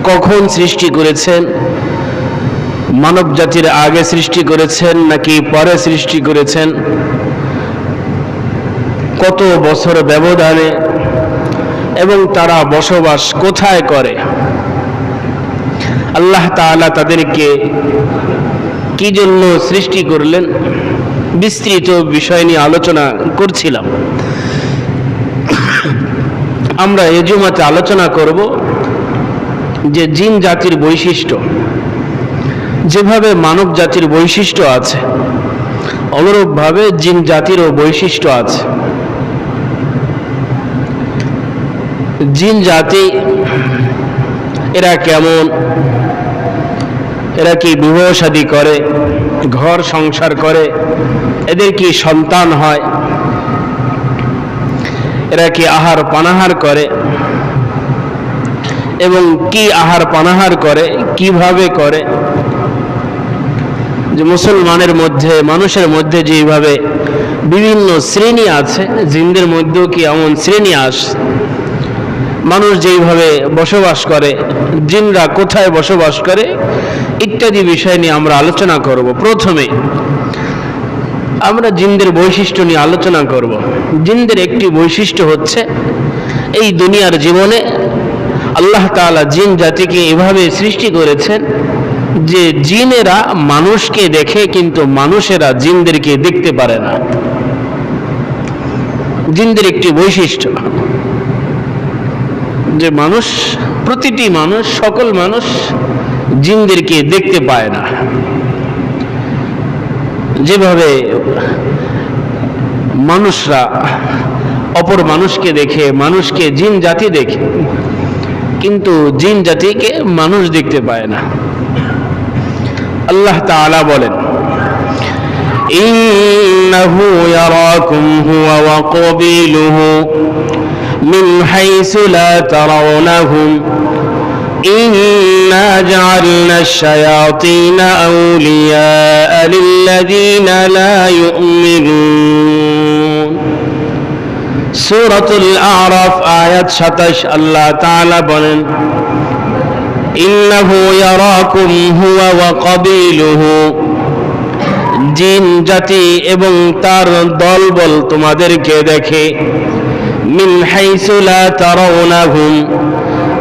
কখন সৃষ্টি করেছেন, মানব জাতির আগে সৃষ্টি করেছেন নাকি পরে সৃষ্টি করেছেন, কত বছর ব্যবধানে, এবং তারা বসবাস কোথায় করে, আল্লাহ তাআলা তাদেরকে কি জন্য সৃষ্টি করলেন, বিস্তৃত বিষয় নিয়ে আলোচনা করছিলাম। আমরা এই জুমাতে আলোচনা করব যে জিন জাতির বৈশিষ্ট্য, যেভাবে মানব জাতির বৈশিষ্ট্য আছে অনুরূপভাবে জিন জাতিরও বৈশিষ্ট্য আছে। জিন জাতি এরা কেমন, এরা কি বিবাহ শাদী করে, ঘর সংসার করে, এদের কি সন্তান হয়, এরা কি আহার পানাহার করে, এবং কি আহার পানাহার করে, কিভাবে করে। যে মুসলমানের মধ্যে, মানুষের মধ্যে যেভাবে বিভিন্ন শ্রেণী আছে, জিনদের মধ্যেও কি এমন শ্রেণী আসে। মানুষ যেইভাবে বসবাস করে, জিনরা কোথায় বসবাস করে, ইত্যাদি বিষয় নিয়ে আমরা আলোচনা করব। প্রথমে আমরা জিনদের বৈশিষ্ট্য নিয়ে আলোচনা করব। জিনদের একটি বৈশিষ্ট্য হচ্ছে, এই দুনিয়ার জীবনে আল্লাহ তাআলা জিন জাতিকে এভাবে সৃষ্টি করেছেন যে জিনেরা মানুষকে দেখে কিন্তু মানুষেরা জিনদেরকে দেখতে পারে না। জিনদের একটি বৈশিষ্ট্য যে মানুষ, প্রতিটি মানুষ, সকল মানুষ জিনদেরকে দেখতে পায় না। যেভাবে মানুষরা অপর মানুষকে দেখে, মানুষকে জিন জাতি দেখে, কিন্তু জিন জাতিকে মানুষ দেখতে পায় না। আল্লাহ তাআলা বলেন, ইন্নাহু ইয়ারাকুম হুয়া ওয়া ক্বাবিলুহু মিন হাইসু লা তারাউনাহুম ইন্না জাআলনা আশ-শায়াতিনা আউলিয়া লিল্লাযীনা লা ইউমিনুন। সূরাতুল আরাফ আয়াত 27। আল্লাহ তাআলা বলেন, ইন্নাহু ইয়ারাকুম হুয়া ওয়া ক্বাবিলুহু, জিন জাতি এবং তার দলবল তোমাদেরকে দেখে, মিন হাইসু লা তারাউনাহুম,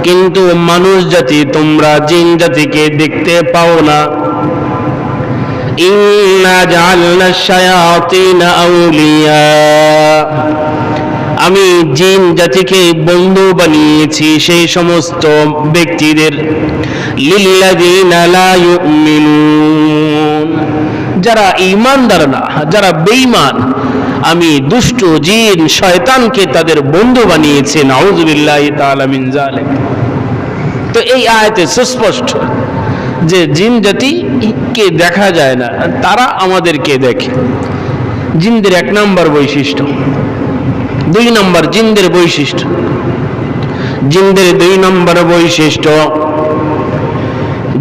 কিন্তু মানুষ জাতি তোমরা জিন জাতিকে দেখতে পাও না। ইন্না জাআলনা আশ-শায়াতিনা আউলিয়া, আমি জিন জাতিকে বন্ধু বানিয়েছি সেই সমস্ত ব্যক্তিদের, লিল্লাযীনা লা ইউমিনুন, যারা ঈমানদার না, যারা বেঈমান, আমি দুষ্ট জিন শয়তানকে তাদের বন্ধু বানিয়েছি। নাউযুবিল্লাহি তাআলা মিন যালিক। তো এই আয়াতে সুস্পষ্ট যে জিন জাতিকে দেখা যায় না, তারা আমাদেরকে দেখে। জিনদের এক নম্বর বৈশিষ্ট্য। দুই নম্বর জিনদের বৈশিষ্ট্য, জিনদের দুই নম্বর বৈশিষ্ট্য,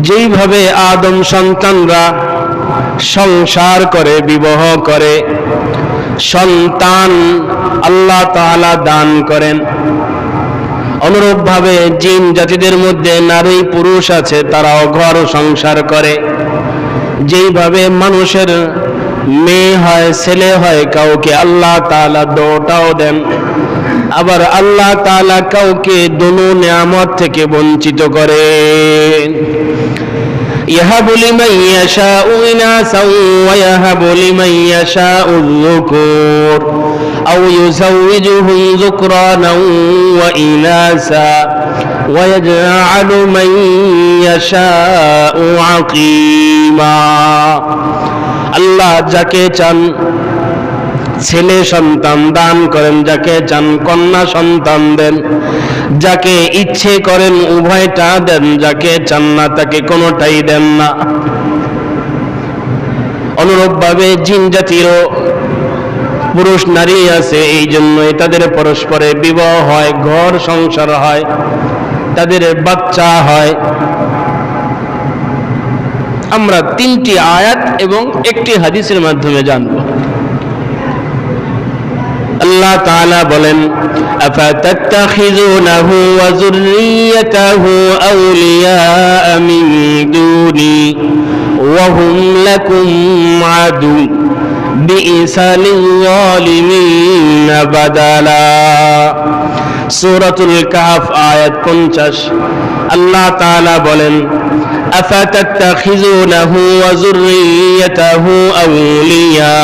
যেইভাবে আদম সন্তানরা সংসার করে, বিবাহ করে, সন্তান আল্লাহ তাআলা দান করেন, অনুরূপভাবে জিন জাতিদের মধ্যে নারী পুরুষ আছে, তারাও ঘর সংসার করে। যেইভাবে মানুষের মেয়ে হয়, ছেলে হয়, কাউকে আল্লাহ তাআলা দুটাও দেন, আবার আল্লাহ তাআলা কাউকে দুনো নিয়ামত থেকে বঞ্চিত করেন। ইয়াহাবু লিমান ইয়াশাউ ইনাসাও ওয়া ইয়াহাবু লিমান ইয়াশাউ যুকুর আও ইউযাওয়িজুহুম যুকরানাও ওয়া ইনাসা ওয়া ইয়াজআলু মান ইয়াশাউ আকীমা। আল্লাহ যাকে চান ছেলে সন্তান দান করেন, যাকে চান কন্যা সন্তান দেন, যাকে ইচ্ছে করেন উভয়টা দেন, যাকে চান না তাকে কোনোটাই দেন না। অনুরূপভাবে জিন জাতিরও পুরুষ নারী আছে, এই জন্যই তাদের পরস্পরে বিবাহ হয়, ঘর সংসার হয়, তাদের বাচ্চা হয়। আমরা তিনটি আয়াত এবং একটি হাদিসের মাধ্যমে জানব। আল্লাহ তাআলা বলেন আফাতাত্তাখিযুনাহু ওয়া যুররিয়াতাহু আউলিয়া মিন দুনি ওয়া হুম লাকুম আদু বিইসা লিয-যালিমিনা বাদালা। সূরাতুল কাহফ আয়াত 50। আল্লাহ তাআলা বলেন আফাতাত্তাখিযুনাহু ওয়া যুররিয়াতাহু আউলিয়া,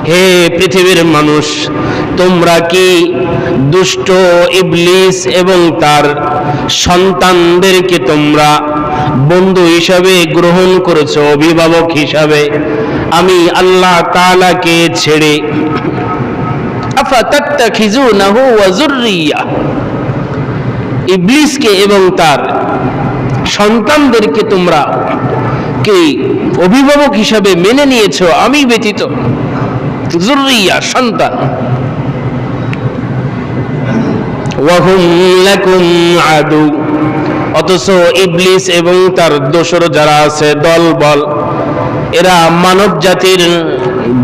হে পৃথিবীর মানুষ, তোমরা কি দুষ্ট ইবলিস এবং তার সন্তানদেরকে তোমরা বন্ধু হিসাবে গ্রহণ করেছো, অভিভাবক হিসাবে আমি আল্লাহ তাআলাকে ছেড়ে? আফাতাত্তাখিযুনাহু ওয়া যুররিয়া, ইবলিসকে এবং তার সন্তানদেরকে তোমরা কি অভিভাবক হিসাবে মেনে নিয়েছো আমি ব্যতীত? যুররিয়া, সন্তান। ওয়া হুম লাকুম আদু, অথচ ইবলিস এবং তার দোসর যারা আছে, দল বল, এরা মানব জাতির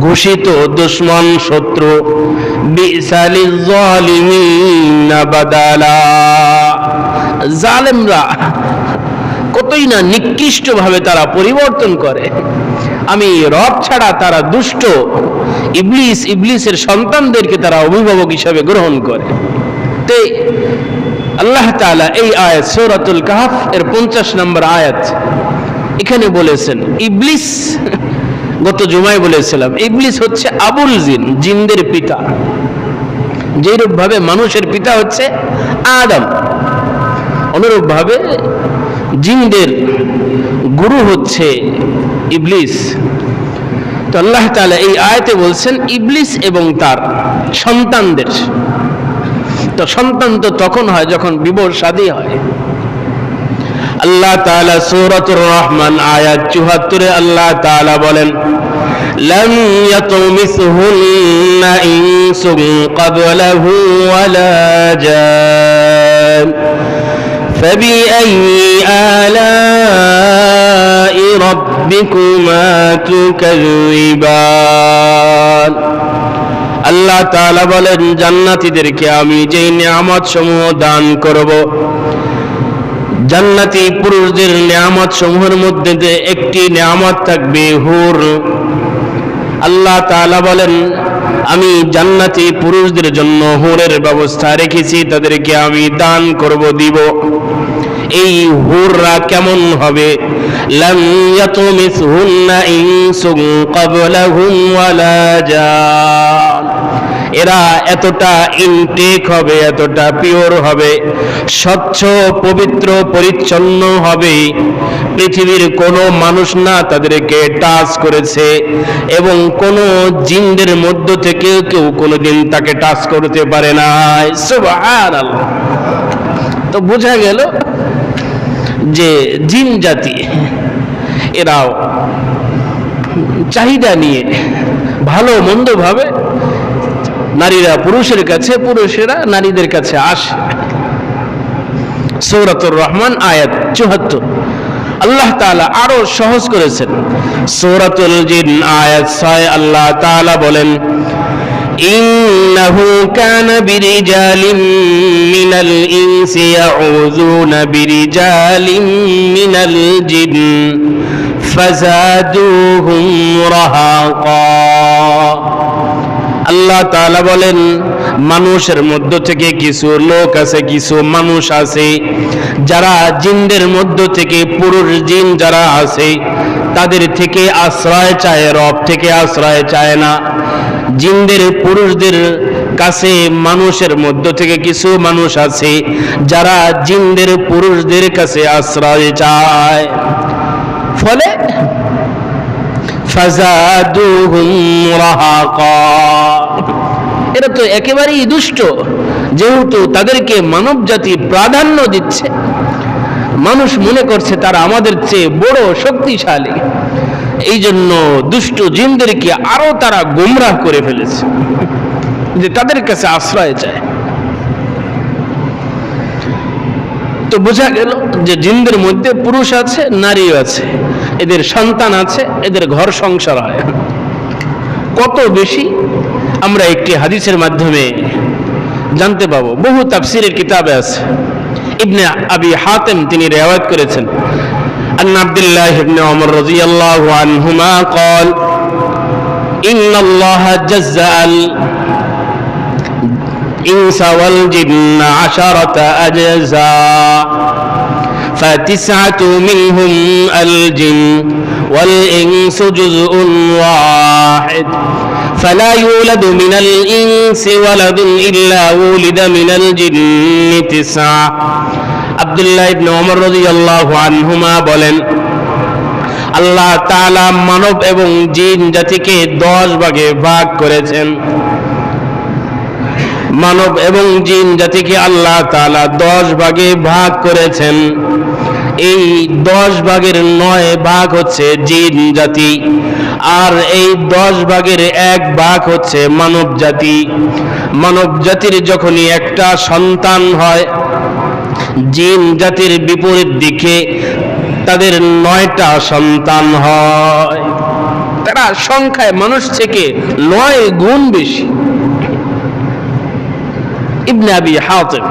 ঘোষিত দুশমন, শত্রু। বিইসা লিয-যালিমিনা বাদালা, জালেমরা কতই না নিকৃষ্ট ভাবে তারা পরিবর্তন করে। আমি রব ছাড়া তারা দুষ্ট ইবলিস, ইবলিসের সন্তানদেরকে তারা অভিভাবক হিসাবে গ্রহণ করে। তে আল্লাহ তাআলা এই আয়াত সূরাতুল কাহফ এর 50 নম্বর আয়াত এখানে বলেছেন ইবলিস, গত জুমায় বলেছিলাম ইবলিস হচ্ছে আবুল জিন, জিনদের পিতা। যেরূপ ভাবে মানুষের পিতা হচ্ছে আদম, অনুরূপ ভাবে জিনদের গুরু হচ্ছে ইবলিস। তো আল্লাহ তাআলা এই আয়াতে বলছেন ইবলিস এবং তার সন্তানদের। তো সন্তান তো তখন হয় যখন বিবাহ শাদী হয়। আল্লাহ তাআলা সূরাতুর রহমান আয়াত 74-এ আল্লাহ তাআলা বলেন লাম ইয়াতমিসহুন্না ইনসুন ক্বাবলাহু ওয়ালা জান ফাবিআইয়ি আলাই রাব্বিকুমা তুকাযযিবান। আল্লাহ তাআলা বলেন জান্নাতীদেরকে আমি যেই নিয়ামত সমূহ দান করব, জান্নাতি পুরুষদের নিয়ামত সমূহের মধ্যে একটি নিয়ামত থাকবে হুর। আল্লাহ তাআলা বলেন আমি জান্নাতি পুরুষদের জন্য হুরের ব্যবস্থা রেখেছি, তাদেরকে আমি দান করব, দিব। এই হুররা কেমন হবে? লাম ইয়াতমিসহুন্না ইনসুন ক্বাবলাহুম ওয়ালা জান, এরা এতটা ইনটেক হবে, এতটা পিওর হবে, স্বচ্ছ পবিত্র পরিচ্ছন্ন হবে, পৃথিবীর কোনো মানুষ না তাদেরকে টাচ করেছে এবং কোনো জিনদের মধ্য থেকে কেউ কোনোদিন তাকে টাচ করতে পারে না। সুবহানাল্লাহ। তো বোঝা গেল যে জিন জাতি এরাও চাহিদা নিয়ে ভালো মন্দ ভাবে নারীরা পুরুষের কাছে, পুরুষেরা নারীদের কাছে আসে। সূরাতুর রহমান আয়াত 74। আল্লাহ তাআলা আরো সহজ করেছেন সূরাতুল জিন আয়াত 6। আল্লাহ তাআলা বলেন ইন্নাহু কানা বিরিজালিম মিনাল ইনসি ইয়াউযুনা বিরিজালিম মিনাল জিন ফাযাদুহুম রাহাকা। আল্লাহ তাআলা বলেন মানুষের মধ্য থেকে কিছু লোক আছে, কিছু মানুষ আছে যারা জিনদের মধ্য থেকে, পুরুষ জিন যারা আছে তাদের থেকে আশ্রয় চায়, রব থেকে আশ্রয় চায় না। জিনদের পুরুষদের কাছে মানুষের মধ্য থেকে কিছু মানুষ আছে যারা জিনদের পুরুষদের কাছে আশ্রয় চায়, ফলে ফাযাদুহুম রাহাকা, এরা তো একেবারেই দুষ্ট। যেহেতু তাদেরকে মানব জাতি প্রাধান্য দিচ্ছে, মানুষ মনে করছে তারা আমাদের চেয়ে বড় শক্তিশালী, এই জন্য দুষ্ট জিনদেরকে আরো তারা গোমরাহ করে ফেলেছে যে তাদের কাছে আশ্রয় চায়। তো বোঝা গেল যে জিনদের মধ্যে পুরুষ আছে, নারী আছে, এদের সন্তান আছে, এদের ঘর সংসার হয়। কত বেশি আমরা একটি হাদিসের মাধ্যমে জানতে পাবো। বহু তাফসীরের কিতাবে আছে। ইবনে আবি হাতিম তিনি রিওয়ায়াত করেছেন, আন আব্দুল্লাহ ইবনে ওমর রাদিয়াল্লাহু আনহুমা قال إن الله جزأ الإنس والجن 10 أجزاء فتسعة منهم الجن والإنس جزء واحد فلا يولد من الإنس ولد إلا ولد من الجن 9। আব্দুল্লাহ ইবনে ওমর রাদিয়াল্লাহু আনহুমা বলেন, আল্লাহ তাআলা মানব এবং জিন জাতিকে 10 ভাগে ভাগ করেছেন। মানব এবং জিন জাতিকে আল্লাহ তাআলা 10 ভাগে ভাগ করেছেন। এই 10 ভাগের 9 ভাগ হচ্ছে জিন জাতি, আর এই 10 ভাগের 1 ভাগ হচ্ছে মানব জাতি। মানব জাতির যখনই একটা সন্তান হয়, জিন জাতির বিপরীত দিকে তাদের 9টা সন্তান হয়। তারা সংখ্যায় মানুষ থেকে 9 গুণ বেশি। ইবনে আবি হাতিম।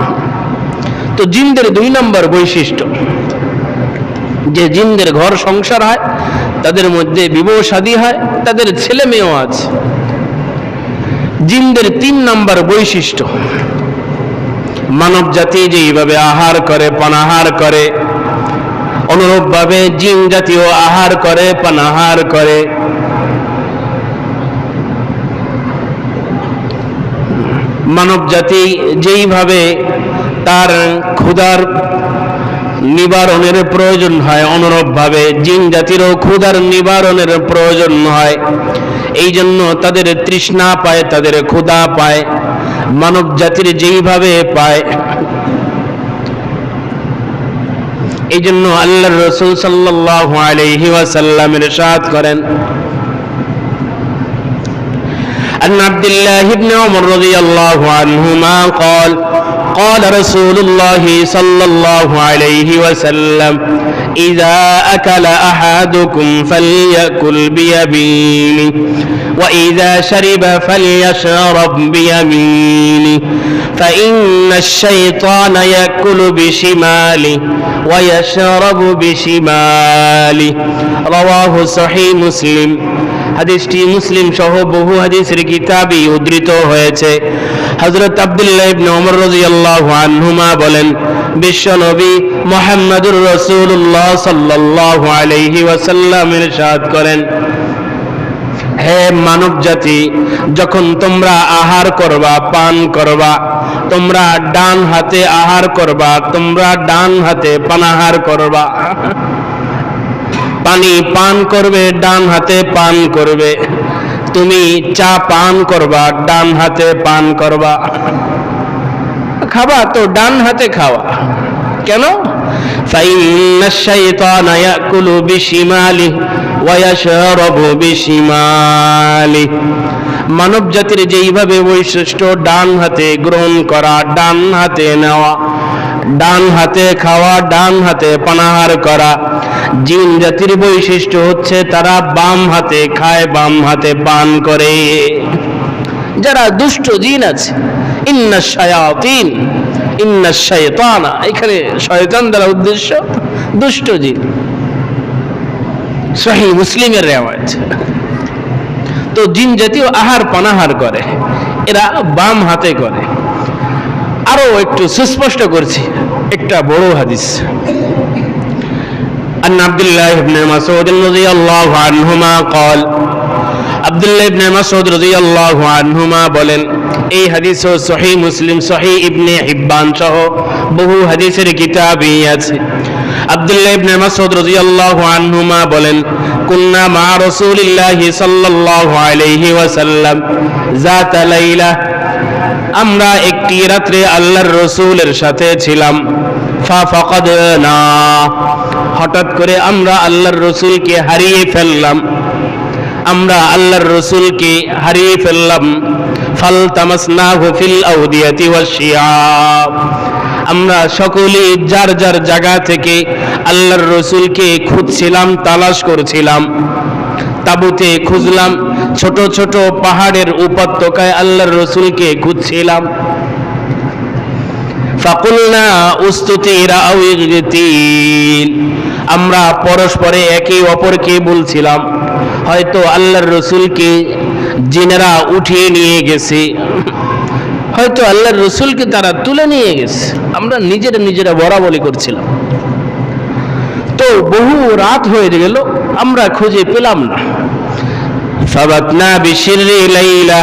তো জিনদের 2 নম্বর বৈশিষ্ট্য, যে জিনদের ঘর সংসার হয়, তাদের মধ্যে বিবাহ শাদী হয়, তাদের ছেলে মেয়েও আছে। জিনদের 3 নম্বর বৈশিষ্ট্য, মানব জাতি যেইভাবে আহার করে পানাহার করে, অনুরূপভাবে জিন জাতিও আহার করে পানাহার করে। মানব জাতি যেইভাবে তার ক্ষুধার নিবারণের প্রয়োজন হয়, অনুরূপভাবে জিন জাতিরও ক্ষুধার নিবারণের প্রয়োজন হয়। এই জন্য তাদের তৃষ্ণা পায়, তাদের ক্ষুধা পায়, মানব জাতির যেইভাবে পায়। এই জন্য আল্লাহর রাসূল সাল্লাল্লাহু আলাইহি ওয়াসাল্লাম ইরশাদ করেন, عن عبد الله بن عمر رضي الله عنهما قال قال رسول الله صلى الله عليه وسلم إذا أكل أحدكم فليأكل بيمينه وإذا شرب فليشرب بيمينه فإن الشيطان يأكل بشماله ويشرب بشماله رواه صحيح مسلم। হাদিসটি মুসলিম সহ বহু হাদিসের কিতাবে উদ্ধৃত হয়েছে। হযরত আব্দুল্লাহ ইবনে ওমর রাদিয়াল্লাহু আনহুমা বলেন, বিশ্বনবী মুহাম্মদুর রাসূলুল্লাহ সাল্লাল্লাহু আলাইহি ওয়াসাল্লাম ইরশাদ করেন, হে মানব জাতি, যখন তোমরা আহার করবা পান করবা, তোমরা ডান হাতে আহার করবা, তোমরা ডান হাতে পানাহার করবা। পানি পান করবে ডান হাতে পান করবে, তুমি চা পান করবা ডান হাতে পান করবা। খাবা তো ডান হাতে খাওয়া। কেন? ফাইন্নাশ শাইতানা ইয়াকুলু বিশিমালিহি ওয়া ইয়াশরাবু বিশিমালিহি। মানব জাতির যেইভাবে বৈশিষ্ট্য, ডান হাতে গ্রহণ করা, ডান হাতে নেওয়া, ডান হাতে খাওয়া, ডান হাতে পানাহার করা, জিন জাতির বৈশিষ্ট্য হচ্ছে তারা বাম হাতে খায়, বাম হাতে পান করে। যারা দুষ্ট জিন আছে, ইন্নাশ শায়াতিন ইন্নাশ শাইতানা, এখানে শয়তান দ্বারা উদ্দেশ্য দুষ্ট জিন। সহিহ মুসলিমের রিওয়ায়াত। তো জিন জাতীয় আহার পানাহার করে, এরা বাম হাতে করে। আরো একটু সুস্পষ্ট করছি, একটা বড় হাদিস। عن عبد الله بن مسعود رضي الله عنهما قال আব্দুল্লাহ ইবনে মাসউদ রাদিয়াল্লাহু আনহুমা বলেন, এই হাদিস সহিহ মুসলিম, সহিহ ইবনে হিব্বান সহ বহু হাদিসের কিতাবে আছে। আব্দুল্লাহ ইবনে মাসউদ রাদিয়াল্লাহু আনহুমা বলেন, কুন্না মা রাসূলিল্লাহি সাল্লাল্লাহু আলাইহি ওয়াসাল্লাম যাতা লাইলা, আমরা একটি রাত্রে আল্লাহর রাসূলের সাথে ছিলাম। ফাকাদনা, হঠাৎ করে আমরা আল্লাহর রাসূলকে হারিয়ে ফেললাম। আমরা আল্লাহর রাসূলকে হারিয়ে ফেললাম। ফালতামাসনাহু ফিল আউদিয়াতি ওয়াশিয়াব, আমরা সকলেই যার যার জায়গা থেকে আল্লাহর রাসূলকে খুঁজছিলাম, তালাশ করছিলাম। তাবুতে খুঁজলাম, ছোট ছোট পাহাড়ের উপত্যকায় আল্লাহর রাসূলকে খুঁজছিলাম। ফাকুলনা উস্তুতিরা আও ইগতিল, আমরা পরস্পরে একে অপরকে বলছিলাম হয়তো আল্লাহর রাসূলকে জিনেরা উঠিয়ে নিয়ে গেছে, হয়তো আল্লাহর রাসূলকে তারা তুলে নিয়ে গেছে। আমরা নিজেরা বলাবলি করছিলাম। তো বহু রাত হয়ে গেল, আমরা খুঁজে পেলাম না। ফাবাতনা বিশিররি লাইলা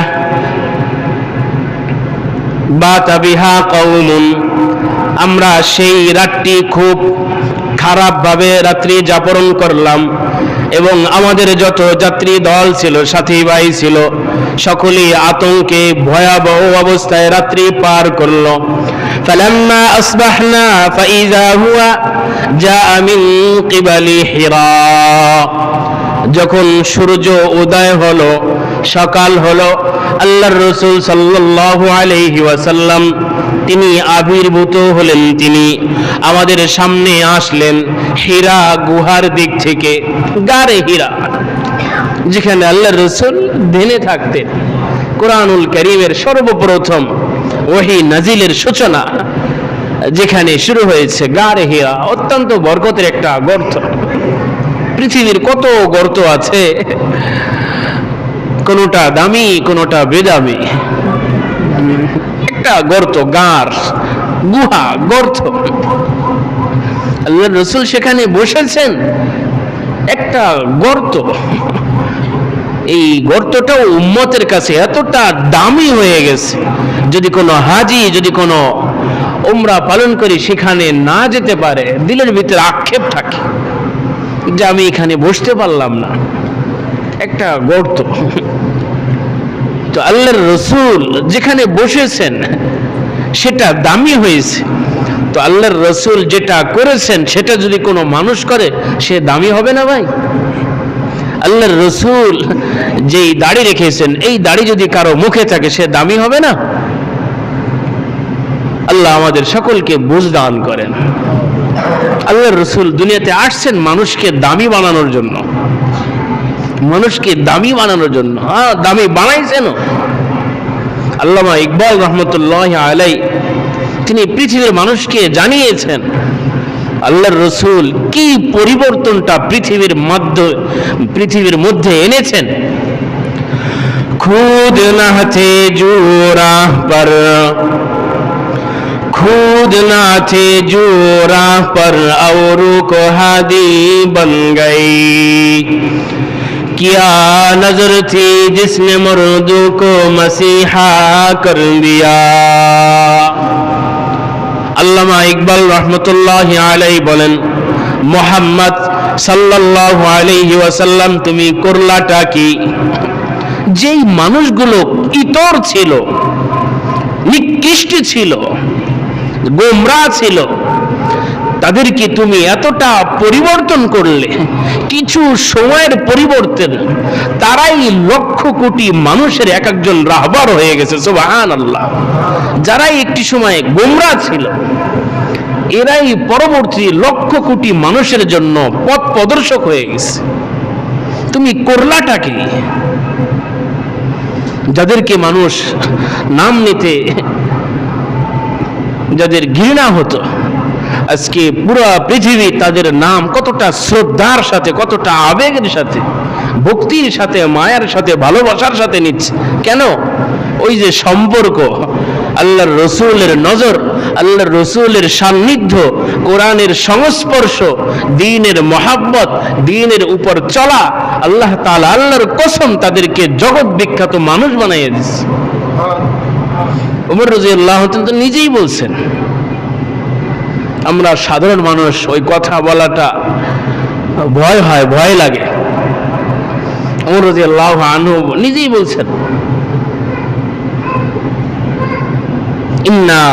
বাতা বিহা কওমুন, আমরা সেই রাতটি খুব খারাপভাবে রাত্রি যাপন করলাম এবং আমাদের যত যাত্রী দল ছিল, সাথী ভাই ছিল, সকলেই আতঙ্কে ভয়াবহ অবস্থায় রাত্রি পার করলো। ফালাম্মা আসবাহনা ফাইযা হুয়া জাআ মিন কিবালি হিরা, যখন সূর্য উদয় হলো, সকাল হলো, আল্লাহর রাসূল সাল্লাল্লাহু আলাইহি ওয়াসাল্লাম তিনি আবির্ভূত হলেন, তিনি আমাদের সামনে আসলেন হীরা গুহার দিক থেকে, গারে হীরা, যেখানে আল্লাহর রাসূল ধ্যানে থাকতেন। কোরআনুল কারীমের সর্বপ্রথম ওহী নাজিলের সূচনা যেখানে শুরু হয়েছে, গারে হীরা, অত্যন্ত বরকতের একটা গর্ত। পৃথিবীর কত গর্ত আছে, কোনটা দামি কোনটা বেদামি, একটা গর্ত, গার, গুহা, গর্ত। আল্লাহর রাসূল সেখানে বসেছেন, একটা গর্ত। এই গর্তটাও উম্মতের কাছে এতটা দামি হয়ে গেছে, যদি কোনো হাজি, যদি কোনো উমরা পালন করি সেখানে না যেতে পারে, দিলের ভিতরে আক্ষেপ থাকে যে আমি এখানে বসতে পারলাম না, একটা গর্ত। তো আল্লাহর রাসূল যেখানে বসেছেন সেটা দামি হয়েছে। তো আল্লাহর রাসূল যেটা করেছেন সেটা যদি কোনো মানুষ করে সে দামি হবে না ভাই? আল্লাহর রাসূল যেই দাড়ি রেখেছেন, এই দাড়ি যদি কারো মুখে থাকে সে দামি হবে না? আল্লাহ আমাদের সকলকে বুঝ দান করেন। আল্লাহর রাসূল দুনিয়াতে আসছেন মানুষকে দামি বানানোর জন্য, মানুষকে দামি বানানোর জন্য। হ্যাঁ, দামি বানাইছেন। আল্লামা ইকবাল রহমতুল্লাহ আলাই তিনি পৃথিবীর মানুষকে জানিয়েছেন আল্লাহর রাসূল কি পরিবর্তনটা পৃথিবীর মধ্যে এনেছেন। খুদ না থে জো রাহ পর, खुद ना थे जो राह पर औरों को हादी बन गई, क्या नजर थी जिसने मर्दों को मसीहा कर दिया। আল্লামা ইকবাল রাহমাতুল্লাহি আলাইহি বলেন, মুহাম্মদ সাল্লাল্লাহু আলাইহি ওয়াসাল্লাম তুমি করলাটা কি? যেই মানুষগুলো ইতর ছিল, নিকৃষ্ট ছিল, গোমরা ছিল, তাদেরকে তুমি এতটা পরিবর্তন করলে। কিছু সময়ের পরিবর্তন তারাই লক্ষ কোটি মানুষের এক একজন রাহবার হয়ে গেছে। সুবহানাল্লাহ। যারাই একটি সময় গোমরা ছিল এরাই পরবর্তী লক্ষ কোটি মানুষের জন্য পথ প্রদর্শক হয়ে গেছে। তুমি করলাটা কি? যাদেরকে মানুষ নাম নিতে যাদের ঘৃণা হতো, আজকে পুরো পৃথিবী তাদের নাম কতটা শ্রদ্ধার সাথে, কতটা আবেগের সাথে, ভক্তির সাথে, মায়ার সাথে, ভালোবাসার সাথে নিচ্ছে। কেন? ওই যে সম্পর্ক, আল্লাহর রাসূলের নজর, আল্লাহর রাসূলের সান্নিধ্য, কোরআনের সংস্পর্শ, দ্বীনের মহাব্বত, দ্বীনের উপর চলা। আল্লাহ তাআলা আল্লাহর কসম তাদেরকে জগৎ বিখ্যাত মানুষ বানিয়ে দিয়েছে। ওমর রাদিয়াল্লাহু তাআলা নিজেই বলছেন, আমরা সাধারণ মানুষ ওই কথা বলাটা ভয় হয়, ভয় লাগে। ওমর রাদিয়াল্লাহু আনহু নিজেই বলছেন, ইন্না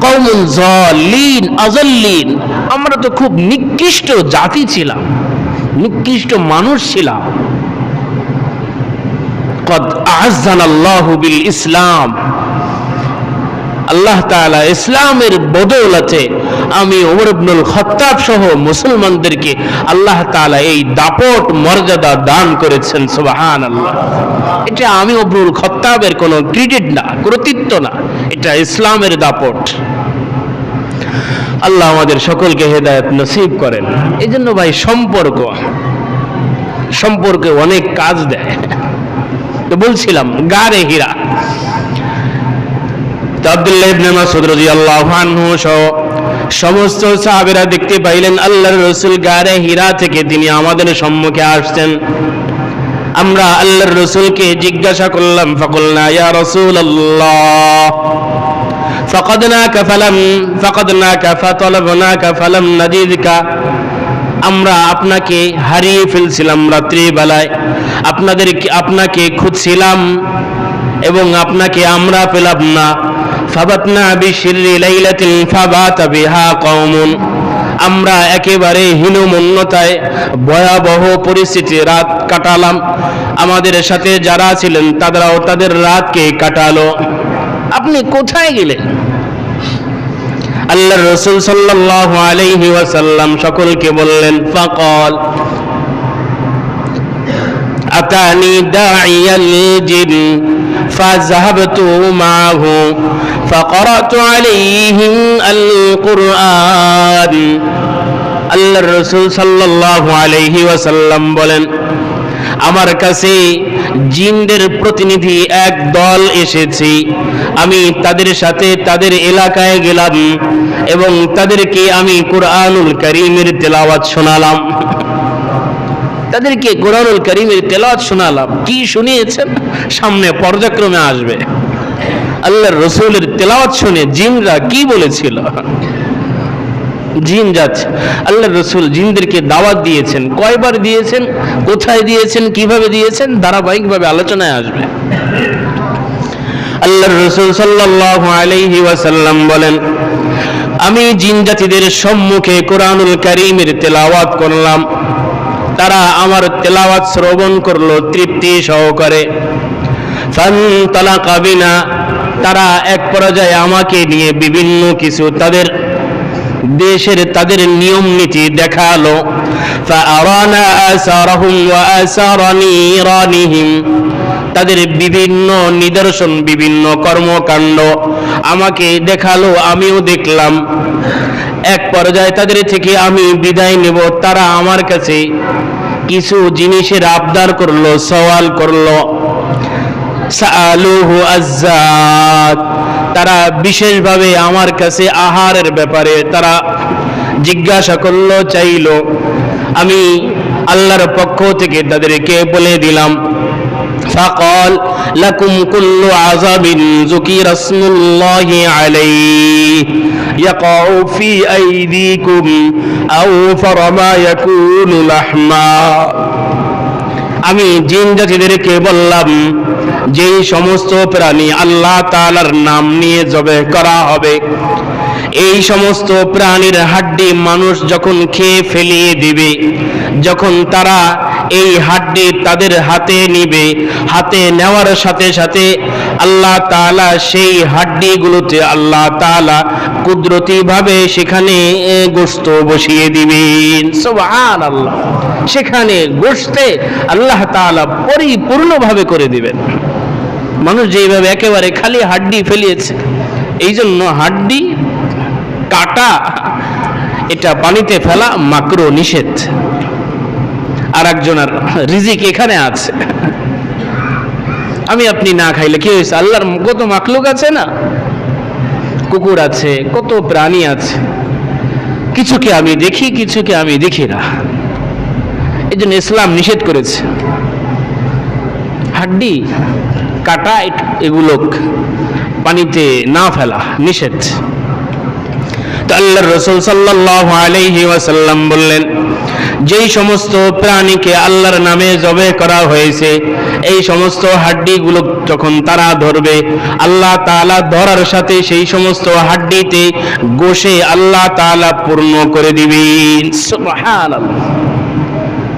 কওমুন যালিন আযাল্লিন, আমরা তো খুব নিকৃষ্ট জাতি ছিলাম, নিকৃষ্ট মানুষ ছিলাম। কদ আ'আজ্জানাল্লাহু বিল ইসলাম, আল্লাহ তাআলা ইসলামের বদৌলতে আমি ওমর ইবনুল খাত্তাব সহ মুসলমানদেরকে আল্লাহ তাআলা এই দাপট মর্যাদা দান করেছেন। সুবহানাল্লাহ। এটা আমি ইবনুল খাত্তাবের কোনো ক্রেডিট না, কর্তৃত্ব না, এটা ইসলামের দাপট। আল্লাহ আমাদের সকলকে হেদায়েত নসিব করেন। এই জন্য ভাই সম্পর্কে অনেক কাজ দেয়। তো বলছিলাম গারে হীরা, আব্দুল্লাহ ইবনে মাসউদ রাদিয়াল্লাহু আনহু সহ সমস্ত সাহাবীরা দেখতে পাইলেন আল্লাহর রাসূল গারে হীরা থেকে তিনি আমাদের সম্মুখে আসছেন। আমরা আল্লাহর রাসূলকে জিজ্ঞাসা করলাম, ফাকুলনা ইয়া রাসূলুল্লাহ ফাকাদনাকা ফাতালাবনাকা ফালাম নাজিদকা, আমরা আপনাকে হারিয়ে ফেলছিলাম রাত্রিবেলায়, আপনাকে খুঁজছিলাম এবং আপনাকে আমরা পেলাম না। ফাবাতনা বিশিররি লাইলাতিন ফাবাতা বিহা কওমুন, আমরা একেবারে হীনমন্যতায় ভয়াবহ পরিস্থিতি রাত কাটালাম, আমাদের সাথে যারা ছিলেন তারাও তাদের রাতকে কাটালো। আপনি কোথায় গেলেন? আল্লাহর রাসূল সাল্লাল্লাহু আলাইহি ওয়াসাল্লাম সকলকে বললেন, ফাকাল আতানি দাঈয়াল জিন ফাযাহাবতু মাআহু ফাকরাতু আলাইহিম আল কুরআন। আল্লাহর রাসূল সাল্লাল্লাহু আলাইহি ওয়াসাল্লাম বলেন, আমার কাছে জিনদের প্রতিনিধি এক দল এসেছে, আমি তাদের সাথে তাদের এলাকায় গেলাম এবং তাদেরকে আমি কুরআনুল কারীমের তেলাওয়াত শোনালাম। তাদেরকে কুরআনুল কারীমের তেলাওয়াত শোনালাম। কি শুনিয়েছেন সামনে পর্যায়ক্রমে আসবে। আল্লাহর রাসূলের তেলাওয়াত শুনে জিনরা কি বলেছিল। জিন যাচ্ছে, আল্লাহর রাসূল জিনদেরকে দাওয়াত দিয়েছেন। কয়বার দিয়েছেন, কোথায় দিয়েছেন, কিভাবে দিয়েছেন, ধারাবাহিকভাবে আলোচনায় আসবে। আল্লাহর রাসূল সাল্লাল্লাহু আলাইহি ওয়াসাল্লাম বলেন, আমি জিন জাতিদের সম্মুখে কুরআনুল কারীমের তেলাওয়াত করলাম, তারা আমার তেলাওয়াত শ্রবণ করলো তৃপ্তি সহকারে। ফান্তালাকা বিনা, তারা এক পর্যায়ে আমাকে নিয়ে বিভিন্ন কিছু তাদের দেশের তাদের নিয়ম নীতি দেখালো। ফাআরানা আসারহুম ওয়া আসারা নিরানিহিম, তাদের বিভিন্ন নিদর্শন, বিভিন্ন কর্মকাণ্ড আমাকে দেখালো, আমিও দেখলাম। এক পর্যায়ে তাদের থেকে আমি বিদায় নেব, তারা আমার কাছে কিছু জিনিসের আবদার করলো, সওয়াল করলো। সাআলুহু আযযাত, তারা বিশেষভাবে আমার কাছে আহারের ব্যাপারে তারা জিজ্ঞাসা করলো, চাইলো। আমি আল্লাহর পক্ষ থেকে তাদেরকে বলে দিলাম, ফাকাল লাকুম কুল্লু আযাবিন যুকিরা ইসমুল্লাহি আলাইহি ইয়াকাউ ফি আইদিকুম আও ফারমা ইয়াকুনু লাহমা। আমি জিন জাতিদেরকে বললাম, যেই সমস্ত প্রাণী আল্লাহ তাআলার নাম নিয়ে জবে করা হবে, এই সমস্ত প্রাণীর হাড্ডি মানুষ যখন খেয়ে ফেলিয়ে দিবে, যখন তারা এই হাড্ডি তাদের হাতে নিবে, হাতে নেওয়ার সাথে সাথে আল্লাহ তাআলা সেই হাড্ডিগুলোতে আল্লাহ তাআলা কুদরতি ভাবে সেখানে গোশত বসিয়ে দিবেন। সুবহানাল্লাহ। সেখানে গোশতে আল্লাহ তাআলা পরিপূর্ণভাবে করে দিবেন। মানুষ যেভাবে একেবারে খালি হাড্ডি ফেলিয়েছে, এই জন্য হাড্ডি কাটা এটা পানিতে ফেলা মাকরুহ, নিষেধ। আর একজনের রিজিক এখানে আছে, আমি আপনি না খাইলে কি হয়েছে? আল্লাহর কত মাখলুক আছে না, কুকুর আছে, কত প্রাণী আছে, কিছুকে আমি দেখি, কিছুকে আমি দেখি না। এই জন্য ইসলাম নিষেধ করেছে হাড্ডি কাটা এগুলো পানিতে না ফেলা, নিষেধ। তো আল্লাহর রাসূল সাল্লাল্লাহু আলাইহি ওয়াসাল্লাম বললেন, যেই সমস্ত প্রাণীকে আল্লাহর নামে জবে করা হয়েছে, এই সমস্ত হাড্ডিগুলো যখন তারা ধরবে, আল্লাহ তাআলা ধরার সাথে সেই সমস্ত হাড্ডিতে গোশে আল্লাহ তাআলা পূর্ণ করে দিবেন। সুবহানাল্লাহ।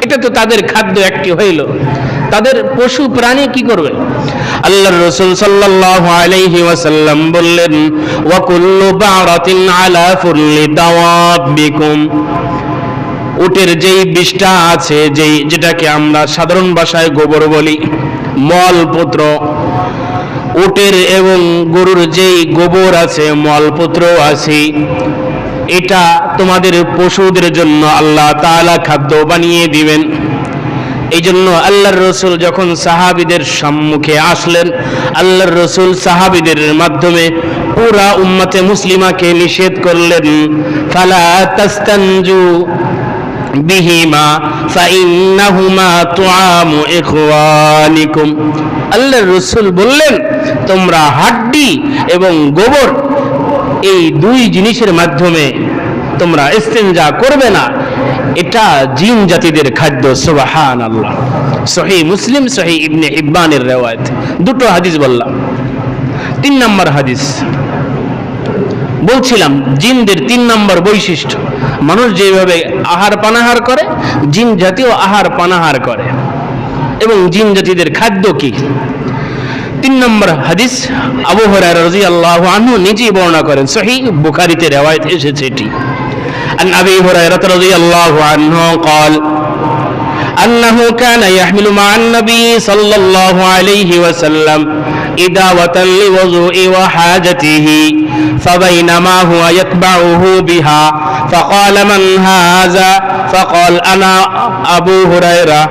এটা তো তাদের খাদ্য একটি হইল। তাদের পশু প্রাণী কি করবে? আল্লাহর রাসূল সাল্লাল্লাহু আলাইহি ওয়াসাল্লাম বললেন, ওয়া কুল্লু বারাতিন আলা ফুল্লি দাওয়াবিকুম, উটের যেই বিষ্ঠা আছে, যেটাকে আমরা সাধারণ ভাষায় গোবর বলি, মলপত্র, উটের এবং গরুর যেই গোবর আছে, মলপত্র আছে, এটা তোমাদের পশুদের জন্য আল্লাহ তাআলা খাদ্য বানিয়ে দিবেন। এই জন্য আল্লাহর রাসূল যখন সাহাবীদের সম্মুখে আসলেন, আল্লাহর রাসূল সাহাবীদের মাধ্যমে পুরা উম্মতে মুসলিমাকে নিষেধ করলেন, ফালা তাস্তানজু বিহিমা ফাইন্নাহুমা তুআমু ইখওয়ানিকুম। আল্লাহর রাসূল বললেন, তোমরা হাড্ডি এবং গোবর এই দুই জিনিসের মাধ্যমে তোমরা ইস্তেনজা করবে না, এটা জিন জাতিদের খাদ্য। সুবহানাল্লাহ। সহিহ মুসলিম, সহিহ ইবনে হিব্বানের riwayat। দুটো হাদিস বললাম। 3 নম্বর হাদিস বলছিলাম, জিনদের 3 নম্বর বৈশিষ্ট্য, মানুষ যেভাবে আহার পানাহার করে, জিন জাতিও আহার পানাহার করে, এবং জিন জাতিদের খাদ্য কি। 3 নম্বর হাদিস আবু হুরায়রা রাদিয়াল্লাহু আনহু নিজেই বর্ণনা করেন, সহিহ বুখারীতে riwayat এসেছে এটি। عن أبي هريرة رضي الله عنه قال أنه كان يحمل مع النبي صلى الله عليه وسلم إداوة لوضوء وحاجته فبينما هو يتبعه بها فقال من هذا فقال أنا أبو هريرة।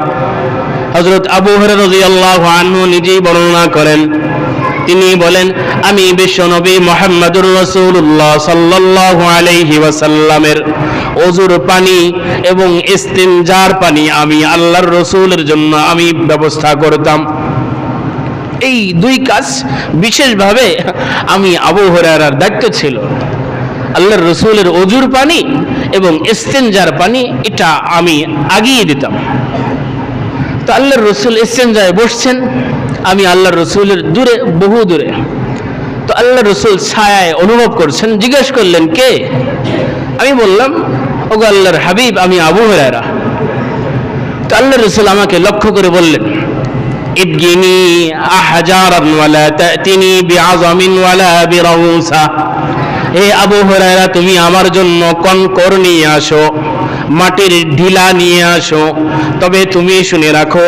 হযরত আবু হুরায়রা রাদিয়াল্লাহু আনহু নিজেই বর্ণনা করেন, তিনি বলেন, আমি বিশ্বনবী মুহাম্মদুর রাসূলুল্লাহ সাল্লাল্লাহু আলাইহি ওয়াসাল্লামের ওযুর পানি এবং ইস্তিনজার পানি আমি আল্লাহর রাসূলের জন্য আমি ব্যবস্থা করতাম। এই দুই কাজ বিশেষভাবে আমি আবু হুরায়রার দায়িত্ব ছিল। আল্লাহর রাসূলের ওযুর পানি এবং ইস্তিনজার পানি এটা আমি আগিয়ে দিতাম। তো আল্লাহর রাসূল ইস্তিনজায় বসছেন, আমি আল্লাহর রাসূলের দূরে, বহু দূরে। তো আল্লাহর রাসূল ছায়ায় অনুভব করছেন, জিজ্ঞেস করলেন, কে? আমি বললাম, ওগো আল্লাহর হাবিব, আমি আবু হুরায়রা। তো আল্লাহর রাসূল আমাকে লক্ষ্য করে বললেন, ইবগিনি আহজারান ওয়ালা তাতিনি বিআযামিন ওয়ালা বিরাউসা। হে আবু হুরায়রা, তুমি আমার জন্য কনকর নিয়ে আসো, মাটির ঢিলা নিয়ে আসো, তবে তুমি শুনে রাখো,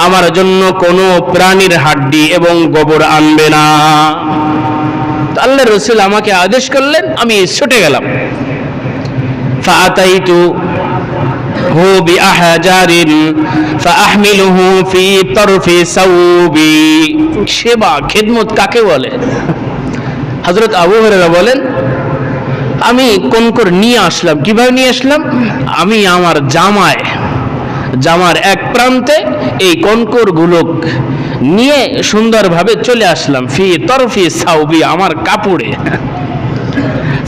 আমার জন্য কোনো প্রাণীর হাড্ডি এবং গোবর আনবে না। আল্লাহর রাসূল আমাকে আদেশ করলেন, আমি ছুটে গেলাম। ফাআতাইতু হু বিআহজারিন ফাআহমিলুহু ফি তারফি সাওবি। সেবা, খিদমত কাকে বলে? হযরত আবু হুরায়রা বলেন, আমি কনকর নিয়ে আসলাম। কিভাবে নিয়ে আসলাম? আমি আমার জামার এক প্রান্তে এই কনকর গুলো নিয়ে সুন্দরভাবে চলে আসলাম, ফি তরফি সাউবি, আমার কাপড়ে।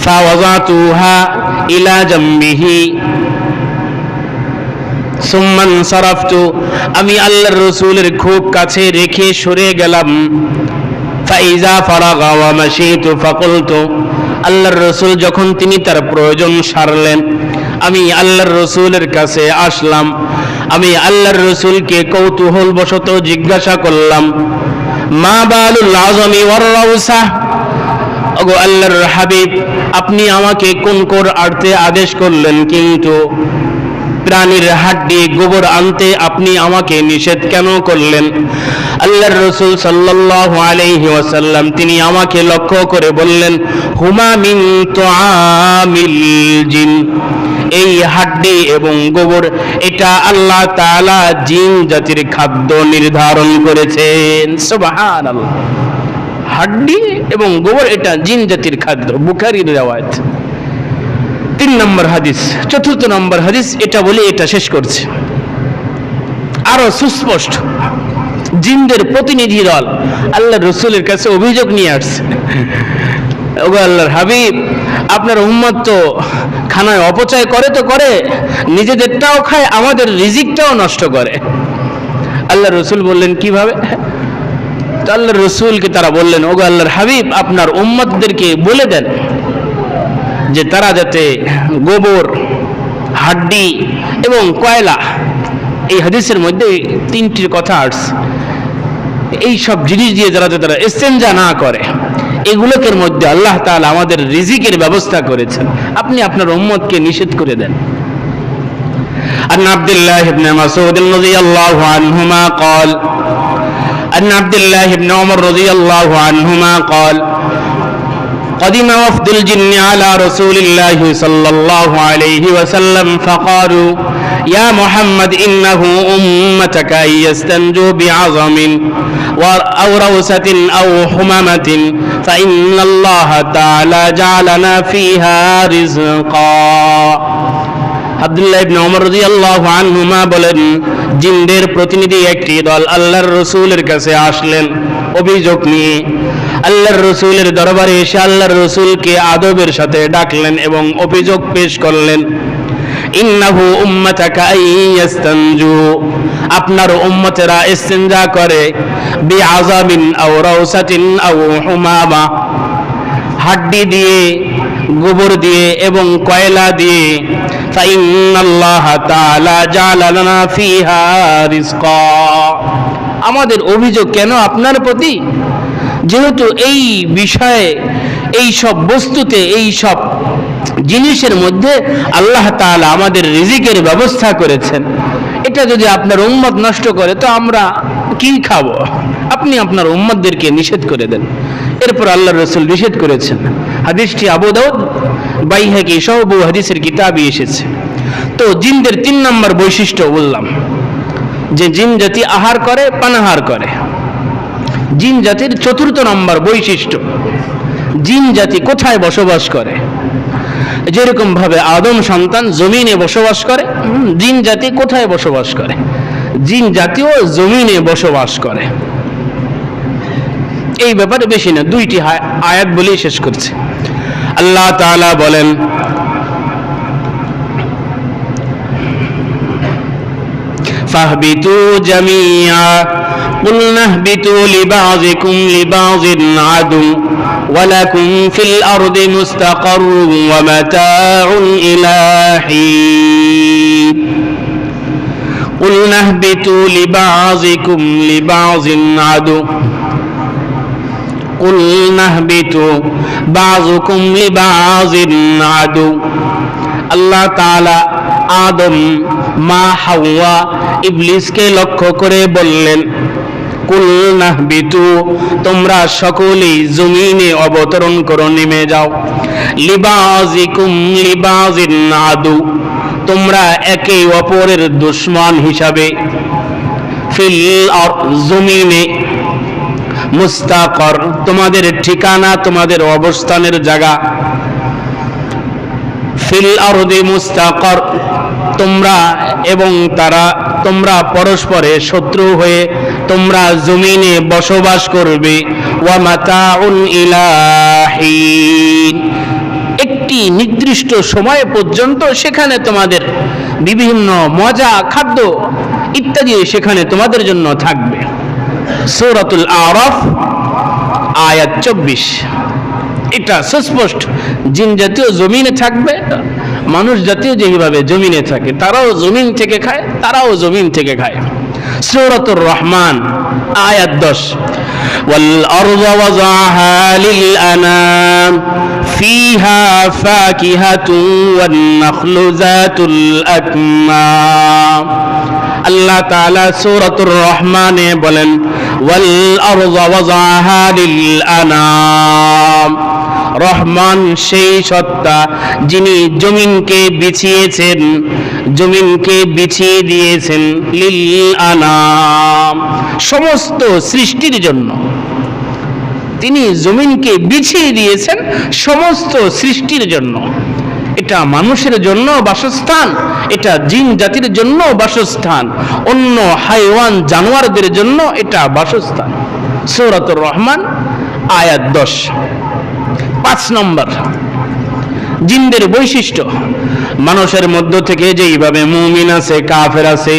ফাওয়াযাতুহা ইলা জামবিহি সুম্মা সারাফতু, আমি আল্লাহর রাসূলের খুব কাছে রেখে সরে গেলাম। ফাইজা ফারাগা ওয়া মাশিতু ফাকুলতু, আল্লাহর রাসূল যখন তিনি তার প্রয়োজন সারলেন, আমি আল্লাহর রাসূলের কাছে আসলাম। আমি আল্লাহর রাসূলকে কৌতূহল বশত জিজ্ঞাসা করলাম, মা বালুল আযমি ওয়ার রাউসা, ওগো আল্লাহর হাবিব, আপনি আমাকে কনকর আনতে আদেশ করলেন, কিন্তু প্রাণীর হাড্ডি গোবর আনতে আপনি আমাকে নিষেধ কেন করলেন? আল্লাহর রাসূল সাল্লাল্লাহু আলাইহি ওয়াসাল্লাম তিনি আমাকে লক্ষ্য করে বললেন, হুমা মিন তুআমিল জিন, এই হাড্ডি এবং গোবর এটা আল্লাহ তাআলা জিন জাতির খাদ্য নির্ধারণ করেছেন। সুবহানাল্লাহ। হাড্ডি এবং গোবর এটা জিন জাতির খাদ্য, বুখারীর riwayat। 3 নম্বর হাদিস। 4 নম্বর হাদিস এটা বলে এটা শেষ করছে। আরো সুস্পষ্ট, জিনদের প্রতিনিধি দল আল্লাহর রাসূলের কাছে অভিযোগ নিয়ে আসছে, ওগো আল্লাহর হাবিব, আপনার উম্মত তো খানায় অপচয় করে, তো করে, নিজেদেরটাও খায়, আমাদের রিজিকটাও নষ্ট করে। আল্লাহর রাসূল বললেন, কিভাবে? তো আল্লাহর রাসূলকে তারা বললেন, ওগো আল্লাহর হাবিব, আপনার উম্মতদেরকে বলে দেন যে তারা যাতে গোবর, হাড্ডি এবং কয়লা এই হাদিসের মধ্যে তিনটির কথা আসছে। এই সব জিনিস দিয়ে যারা ইস্তেঞ্জা না করে, এগুলোকের মধ্যে আল্লাহ তাআলা আমাদের রিজিকের ব্যবস্থা করেছেন। আপনি আপনার উম্মতকে নিষেধ করে দেন। عن عبد الله بن مسعود رضي الله عنهما قال عن عبد الله بن عمر رضي الله عنهما قال قدم وفد الجن على رسول الله صلى الله عليه وسلم فقالوا يا محمد إنه أمتك أن يستنجوا بعظم أو روسة أو حمامة فإن الله تعالى جعلنا فيها رزقا। আব্দুল্লাহ ইবনে ওমর রাদিয়াল্লাহু আনহুমা বলেন, জিনদের প্রতিনিধি একটি দল আল্লাহর রাসূলের কাছে আসলেন অভিযোগ নিয়ে। আল্লাহর রাসূলের দরবারে এসে আল্লাহর রাসূলকে আদবের সাথে ডাকলেন এবং অভিযোগ পেশ করলেন। ইন্নাহু উম্মাতাকা আইয়াস্তানজু, আপনার উম্মতেরা ইস্তিনজা করে বিআযামিন আও রাউসাতিন আও হুমামা, হাড্ডি দিয়ে, গোবর দিয়ে এবং কয়লা দিয়ে। ফাইন্নাল্লাহা তাআলা জাআলা লানা ফিহা রিজকা, আমাদের অভিযোগ কেন আপনার প্রতি? যেহেতু এই বিষয়ে, এই সব বস্তুতে, এই সব জিনিসের মধ্যে আল্লাহ তাআলা আমাদের রিজিকের ব্যবস্থা করেছেন। এটা যদি আপনার উম্মত নষ্ট করে তো আমরা কি খাবো? আপনি আপনার উম্মতদেরকে নিষেধ করে দেন। এরপর আল্লাহর রাসূল নিষেধ করেছেন। হাদিসটি আবু দাউদ, বাইহাকি সহ বহু হাদিসের কিতাবে এসেছে। তো জিনদের 3 নম্বর বৈশিষ্ট্য বললাম যে জিন জাতি আহার করে, পানাহার করে। জিন জাতির 4র্থ নম্বর বৈশিষ্ট্য, জিন জাতি কোথায় বসবাস করে? যেরকম ভাবে আদম সন্তান জমিনে বসবাস করে, জিন জাতি কোথায় বসবাস করে? জিন জাতিও জমিনে বসবাস করে। এই ব্যাপারে বেশি না, 2টি আয়াত বলেই শেষ করছে। আল্লাহ তাআলা বলেন, ফাহবিতু জামিআ কুলনা ইহবিতু লিবাযিকুম লিবাযিন আদু ওয়ালাকুম ফিল আরদি মুস্তাকাররুন ওয়া মাতাউন ইলা হিন। কুলনা ইহবিতু লিবাযিকুম লিবাযিন আদু কুলনা ইহবিতু বাযুকুম লিবাযিন আদু। আল্লাহ তাআলা আদম, মা হাওয়া, ইবলিসকে লক্ষ্য করে বললেন, কুলনা ইহবিতু, তোমরা সকলেই জমিনে অবতরণ করো, নেমে যাও। লিবাযিকুম লিবাযিন আদু, তোমরা একে অপরের দুশমন হিসাবে। ফিল জমিনে, মুস্তাকর, তোমাদের ঠিকানা, তোমাদের অবস্থানের জায়গা। ফিল আরদি মুস্তাকর, তোমরা এবং তারা, তোমরা পরস্পরে শত্রু হয়ে তোমরা জমিনে বসবাস করবে। ওয়া মাতাউন ইলা হিন, একটি নির্দিষ্ট সময় পর্যন্ত সেখানে তোমাদের বিভিন্ন মজা, খাদ্য ইত্যাদি সেখানে তোমাদের জন্য থাকবে। সূরাতুল আরাফ আয়াত 24। এটা সুস্পষ্ট, জিন জাতীয় জমিনে থাকবে, মানুষ জাতীয় যেভাবে জমিনে থাকে, তারাও জমিন থেকে খায়, তারাও জমিন থেকে খায়। সূরাতুর রহমান আয়াত 10, ওয়াল আরযা ওয়াযাহা লিল আনাম ফিহা ফাকিহাতুন ওয়ান নাখলু যাতুল আকমাম। আল্লাহ তাআলা সূরাতুর রহমানে বলেন, ওয়াল আরযা ওয়াযাহা লিল আনাম, রহমান সেই সত্তা যিনি জমিনকে বিছিয়েছেন, জমিনকে বিছিয়ে দিয়েছেন, লিল আনাম, সমস্ত সৃষ্টির জন্য। তিনি জমিনকে বিছিয়ে দিয়েছেন সমস্ত সৃষ্টির জন্য। এটা মানুষের জন্য বাসস্থান, এটা জিন জাতির জন্য বাসস্থান, অন্য হাইওয়ান জানোয়ারদের জন্য এটা বাসস্থান। সূরাতুর রহমান আয়াত 10। 5 নম্বর জিনদের বৈশিষ্ট্য, মানুষের মধ্য থেকে যেইভাবে মুমিন আছে, কাফের আছে,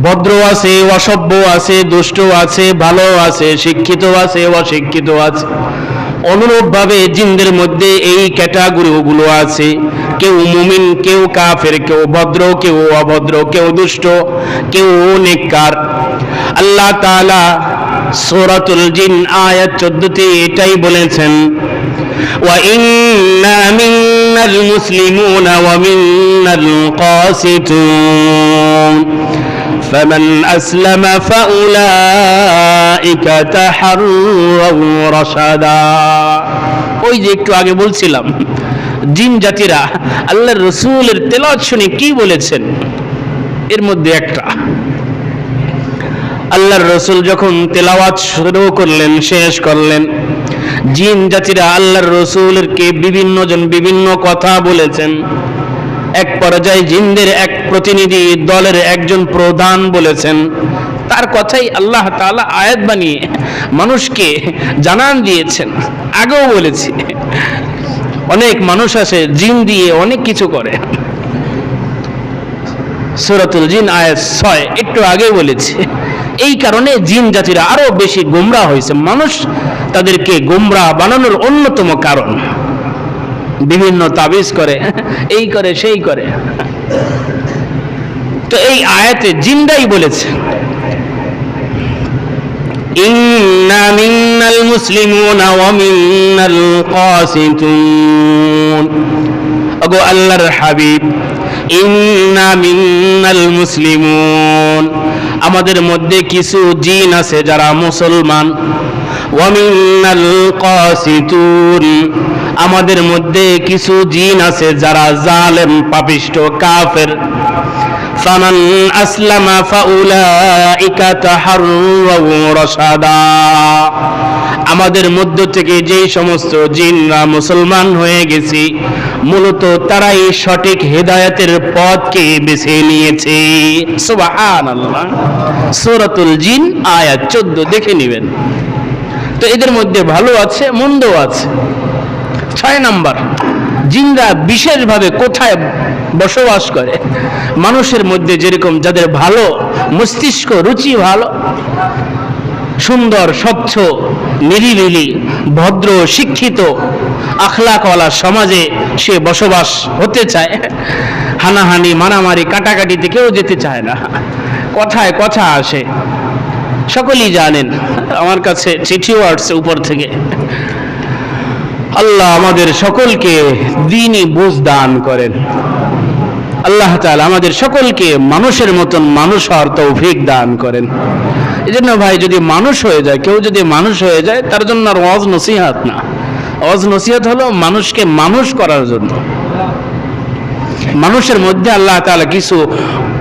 ভদ্র আছে, অসভ্য আছে, দুষ্ট আছে, ভালো আছে, শিক্ষিত আছে, অশিক্ষিত আছে, অনুরূপভাবে জিনদের মধ্যে এই ক্যাটাগরিগুলো আছে, কেউ মুমিন, কেউ কাফের, কেউ ভদ্র, কেউ অভদ্র, কেউ দুষ্ট, কেউ নেককার। আল্লাহ তাআলা সূরাতুল জিন আয়াত 14-তে এটাই বলেছেন, ওয়া ইন্না মিনাল মুসলিমুনা ওয়া মিনাল কাসিতুন ফামান আসলামা ফাউলাইকা তাহাররাউ রাশাদা। ওই যে একটু আগে বলছিলাম জিন জাতিরা আল্লাহর রাসূলের তেলাওয়াত শুনে কি বলেছেন, এর মধ্যে একটা আল্লাহর রাসূল যখন তেলাওয়াত শুরু করলেন, শেষ করলেন, জিন জাতিরা আল্লাহর রাসূলকে বিভিন্ন জন বিভিন্ন কথা বলেছেন। এক পর্যায়ে জিনদের এক প্রতিনিধি দলের একজন প্রধান বলেছেন, তার কথাই আল্লাহ তাআলা আয়াত বানিয়ে মানুষকে জানান দিয়েছেন। আগেও বলেছি, অনেক মানুষ আছে জিন দিয়ে অনেক কিছু করে। সূরাতুল জিন আয়াত 6 একটু আগে বলেছি। এই কারণে জিন জাতিরা আরো বেশি গোমরাহ হয়েছে। মানুষ তাদেরকে গোমরাহ বানানোর অন্যতম কারণ, বিভিন্ন তাবিজ করে, এই করে সেই করে। তো এই আয়াতে জিনরাই বলেছে, ইন্না মিনাল মুসলিমুনা ওয়া মিনাল কাসিতুন। ওগো আল্লাহর হাবিব, ইন্না মিনাল মুসলিমুন, আমাদের মধ্যে কিছু জিন আছে যারা মুসলমান, ওয়া মিনাল কাসিতুন, আমাদের মধ্যে কিছু জিন আছে যারা জালেম, পাপিষ্ঠ, কাফের। ফামান আসলামা ফাউলাইকা তাহাররাউ রাশাদা, আমাদের মধ্য থেকে যেই সমস্ত জিনরা মুসলমান হয়ে গেছে, মূলত তারাই সঠিক হেদায়েতের পথকে বেছে নিয়েছে। সুবহানাল্লাহ। সূরাতুল জিন আয়াত 14 দেখে নেবেন। তো এদের মধ্যে ভালো আছে, মন্দ আছে। 6 নাম্বার, জিনরা বিশেষভাবে কোথায় বসবাস করে? মানুষের মধ্যে যেরকম যাদের ভালো মস্তিষ্ক, রুচি ভালো, সুন্দর, স্বচ্ছ, নিরিবিলি, ভদ্র, শিক্ষিত, আখলাকওয়ালা সমাজে সে বসবাস হতে চায়। হানাহানি, মারামারি, কাটাকাটিতে কেউ যেতে চায় না। কথায় কথা আসে, সকলেই জানেন। আমার কাছে চিঠিও আসছে উপর থেকে। আল্লাহ আমাদের সকলকে দ্বীনি বুঝ দান করেন। আল্লাহ তাআলা আমাদের সকলকে মানুষের মতন মানুষ হওয়ার তৌফিক দান করেন। এজন্য ভাই, যদি মানুষ হয়ে যায়, কেউ যদি মানুষ হয়ে যায়, তার জন্য আর ওয়াজ নসিহত না। ওয়াজ নসিহত হলো মানুষকে মানুষ করার জন্য। মানুষের মধ্যে আল্লাহ তাআলা কিছু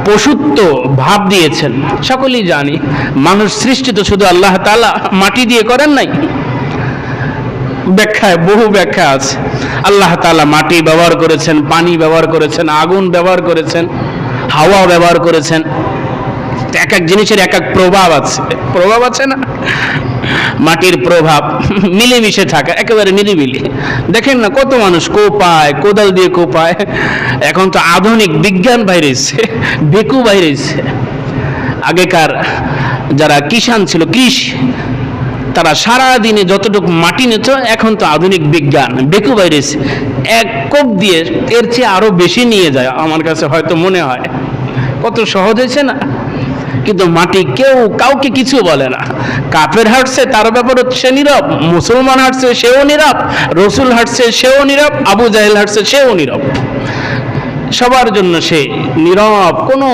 পশুত্ব ভাব দিয়েছেন, সকলেই জানি। মানুষ সৃষ্টি তো শুধু আল্লাহ তাআলা মাটি দিয়ে করেন নাই। ব্যাখ্যায় বহু ব্যাখ্যা আছে। আল্লাহ তাআলা মাটি ব্যবহার করেছেন, পানি ব্যবহার করেছেন, আগুন ব্যবহার করেছেন, হাওয়া ব্যবহার করেছেন। এক এক জিনিসের এক এক প্রভাব আছে। প্রভাব আছে না? মাটির প্রভাব মিলেমিশে থাকা, একেবারে নিরিবিলি। দেখেন না কত মানুষ কোপায়, কোদাল দিয়ে কোপায়। এখন তো আধুনিক বিজ্ঞান বাইরেছে, বেকু বাইরেছে। আগেকার যারা কিষান ছিল, কৃষি, তারা সারা দিনে যতটুকু মাটি নিত, এখন তো আধুনিক বিজ্ঞান, বেকু বাইরেছে, এক কোপ দিয়ে এর চেয়ে আরো বেশি নিয়ে যায়। আমার কাছে হয়তো মনে হয় কত সহজ হয়েছে না? কিন্তু মাটি কেউ কাউকে কিছু বলে না। কাফের হাঁটছে, তার ব্যাপারে সে নীরব। মুসলমান হাঁটছে, সেও নীরব। রসুল হাঁটছে, সেও নীরব। আবু জাহেল হাঁটছে, সেও নীরব। সবার জন্য সে নীরব, কোনো